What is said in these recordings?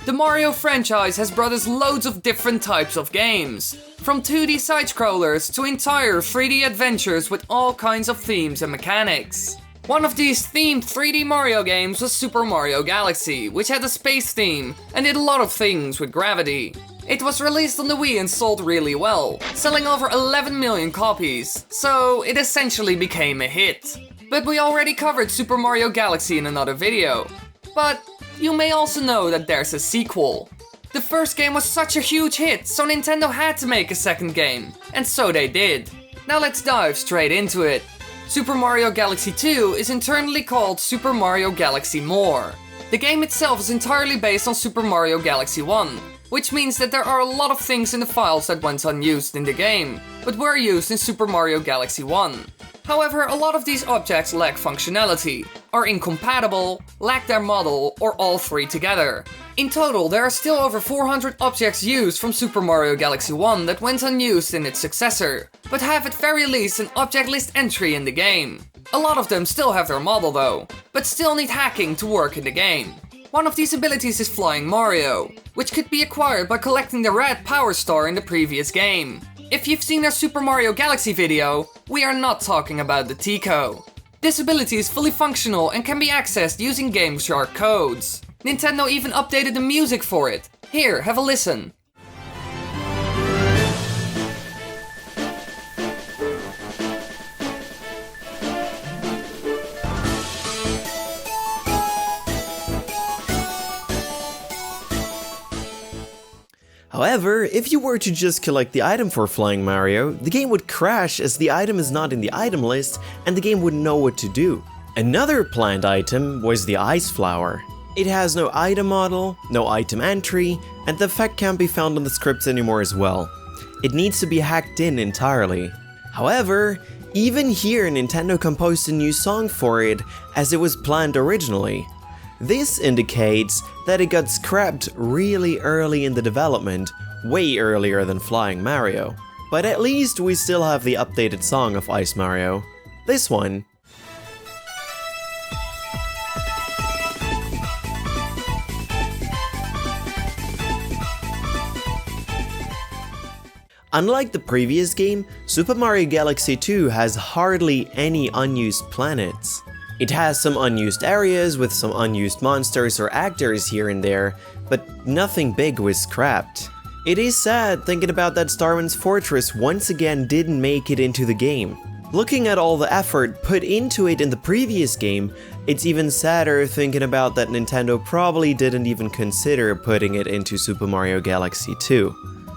The Mario franchise has brought us loads of different types of games, from 2D side-scrollers to entire 3D adventures with all kinds of themes and mechanics. One of these themed 3D Mario games was Super Mario Galaxy, which had a space theme and did a lot of things with gravity. It was released on the Wii and sold really well, selling over 11 million copies, so it essentially became a hit. But we already covered Super Mario Galaxy in another video. But you may also know that there's a sequel. The first game was such a huge hit, so Nintendo had to make a second game, and so they did. Now let's dive straight into it. Super Mario Galaxy 2 is internally called Super Mario Galaxy More. The game itself is entirely based on Super Mario Galaxy 1, which means that there are a lot of things in the files that went unused in the game, but were used in Super Mario Galaxy 1. However, a lot of these objects lack functionality, are incompatible, lack their model, or all three together. In total, there are still over 400 objects used from Super Mario Galaxy 1 that went unused in its successor, but have at very least an object list entry in the game. A lot of them still have their model though, but still need hacking to work in the game. One of these abilities is Flying Mario, which could be acquired by collecting the red Power Star in the previous game. If you've seen our Super Mario Galaxy video, we are not talking about the Tico. This ability is fully functional and can be accessed using Game Shark codes. Nintendo even updated the music for it. Here, have a listen. However, if you were to just collect the item for Flying Mario, the game would crash as the item is not in the item list and the game wouldn't know what to do. Another planned item was the Ice Flower. It has no item model, no item entry, and the effect can't be found on the scripts anymore as well. It needs to be hacked in entirely. However, even here Nintendo composed a new song for it as it was planned originally. This indicates that it got scrapped really early in the development, way earlier than Flying Mario. But at least we still have the updated song of Ice Mario. This one. Unlike the previous game, Super Mario Galaxy 2 has hardly any unused planets. It has some unused areas with some unused monsters or actors here and there, but nothing big was scrapped. It is sad thinking about that Starman's Fortress once again didn't make it into the game. Looking at all the effort put into it in the previous game, it's even sadder thinking about that Nintendo probably didn't even consider putting it into Super Mario Galaxy 2.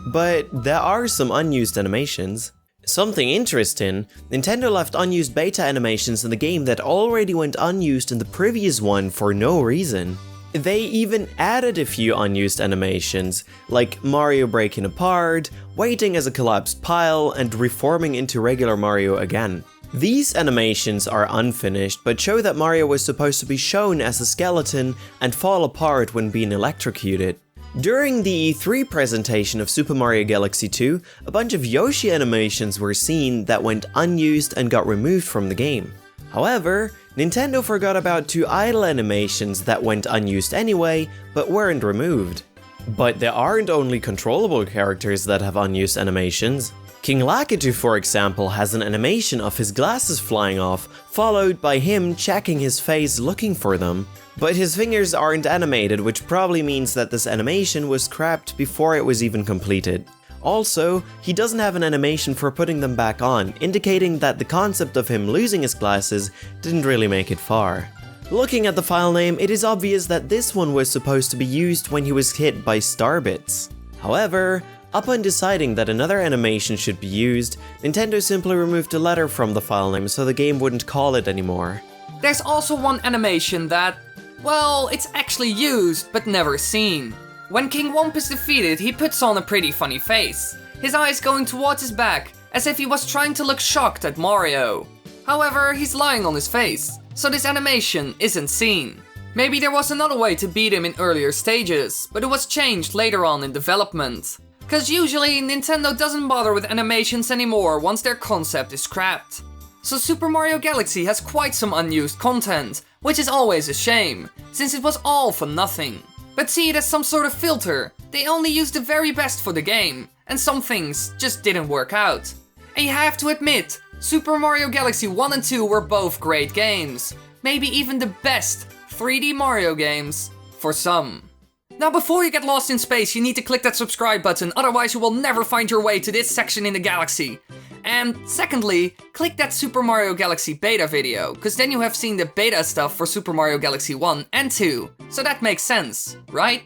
But there are some unused animations. Something interesting, Nintendo left unused beta animations in the game that already went unused in the previous one for no reason. They even added a few unused animations, like Mario breaking apart, waiting as a collapsed pile, and reforming into regular Mario again. These animations are unfinished, but show that Mario was supposed to be shown as a skeleton and fall apart when being electrocuted. During the E3 presentation of Super Mario Galaxy 2, a bunch of Yoshi animations were seen that went unused and got removed from the game. However, Nintendo forgot about two idle animations that went unused anyway, but weren't removed. But there aren't only controllable characters that have unused animations. King Lakitu, for example, has an animation of his glasses flying off, followed by him checking his face looking for them. But his fingers aren't animated, which probably means that this animation was scrapped before it was even completed. Also, he doesn't have an animation for putting them back on, indicating that the concept of him losing his glasses didn't really make it far. Looking at the file name, it is obvious that this one was supposed to be used when he was hit by Starbits. However, upon deciding that another animation should be used, Nintendo simply removed the letter from the file name so the game wouldn't call it anymore. There's also one animation that, well, it's actually used, but never seen. When King Womp is defeated, he puts on a pretty funny face, his eyes going towards his back, as if he was trying to look shocked at Mario. However, he's lying on his face, so this animation isn't seen. Maybe there was another way to beat him in earlier stages, but it was changed later on in development. Cause usually, Nintendo doesn't bother with animations anymore once their concept is scrapped. So Super Mario Galaxy has quite some unused content, which is always a shame, since it was all for nothing. but see it as some sort of filter. They only used the very best for the game, and some things just didn't work out. And you have to admit, Super Mario Galaxy 1 and 2 were both great games. Maybe even the best 3D Mario games, for some. Now before you get lost in space, you need to click that subscribe button, otherwise you will never find your way to this section in the galaxy. And secondly, click that Super Mario Galaxy beta video, cause then you have seen the beta stuff for Super Mario Galaxy 1 and 2. So that makes sense, right?